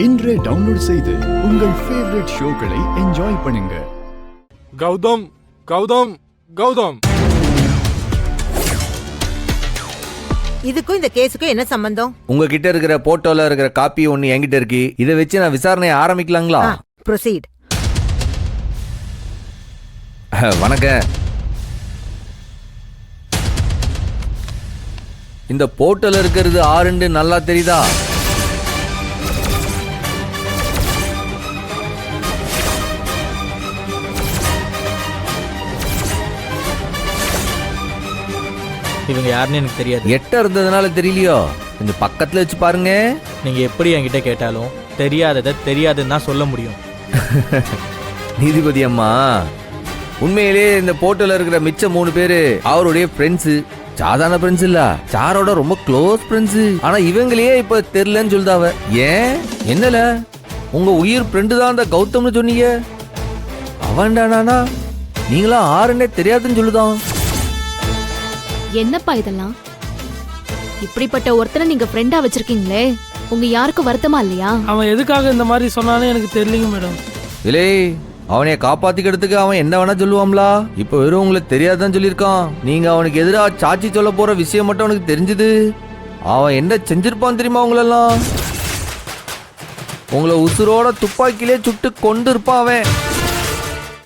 இன்றே டவுன்லோட் செய்து உங்கள் ஃபேவரட் ஷோக்களை என்ஜாய் பண்ணுங்க. கௌதம் கௌதம் கௌதம், இதுக்கும் இந்த கேஸுக்கும் என்ன சம்பந்தம்? உங்ககிட்ட இருக்கிற போட்டோல இருக்கிற காப்பி ஒன்னு என்கிட்ட இருக்கு. இதை வச்சு நான் விசாரணையை ஆரம்பிக்கலாங்களா? ப்ரொசீட். வணக்கம். இந்த போட்டோல இருக்கிறது ஆறுண்டு நல்லா தெரியுதா? இவங்க யாருன்னு எனக்கு தெரியாது. எட்ட இருந்ததுனால தெரியலையோ? கொஞ்சம் பக்கத்துல வச்சு பாருங்க. நீங்க எப்படி என்கிட்ட கேட்டாலும் தெரியாததை தெரியாதுன்னு தான் சொல்ல முடியும். நீதிபதி அம்மா, உண்மையிலேயே இந்த போட்டோல இருக்கிற மிச்ச 3 பேரு அவருடைய ஃப்ரெண்ட்ஸு. சாதாரண ஃப்ரெண்ட்ஸ் இல்ல, சாரோட ரொம்ப க்ளோஸ் ஃப்ரெண்ட்ஸு. ஆனா இவங்களையே இப்ப தெரியலன்னு சொல்லுதாவ. ஏன்? என்னல, உங்க உயிர் ஃப்ரெண்டு தான் அந்த கௌதம்னு சொன்னீங்க. அவன்டானா நீங்களா ஆறுன்னே தெரியாதுன்னு சொல்லுதான். என்னப்பா இதெல்லாம்? இப்படிப்பட்ட ஒருத்தனை நீங்க ஃப்ரெண்டா வச்சிருக்கீங்களே, உங்க யாருக்கும் வருத்தமா இல்லையா? அவன் எதுக்காக இந்த மாதிரி சொன்னானே எனக்கு தெரியலங்க மேடம். இல்லே, அவனைய காப்பாத்திக்கிறதுக்கு அவன் என்ன வேணா சொல்லுவாங்களா? இப்ப வெறும் உங்களுக்கு தெரியாதான் சொல்லியிருக்கான். நீங்க அவனுக்கு எதிராக சாட்சி சொல்ல போற விஷயம் மட்டும் அவனுக்கு தெரிஞ்சது. அவன் என்ன செஞ்சிருப்பான் தெரியுமா? உங்களெல்லாம் உங்களை உசுரோட துப்பாக்கிலே சுட்டு கொண்டு இருப்பான் அவன்.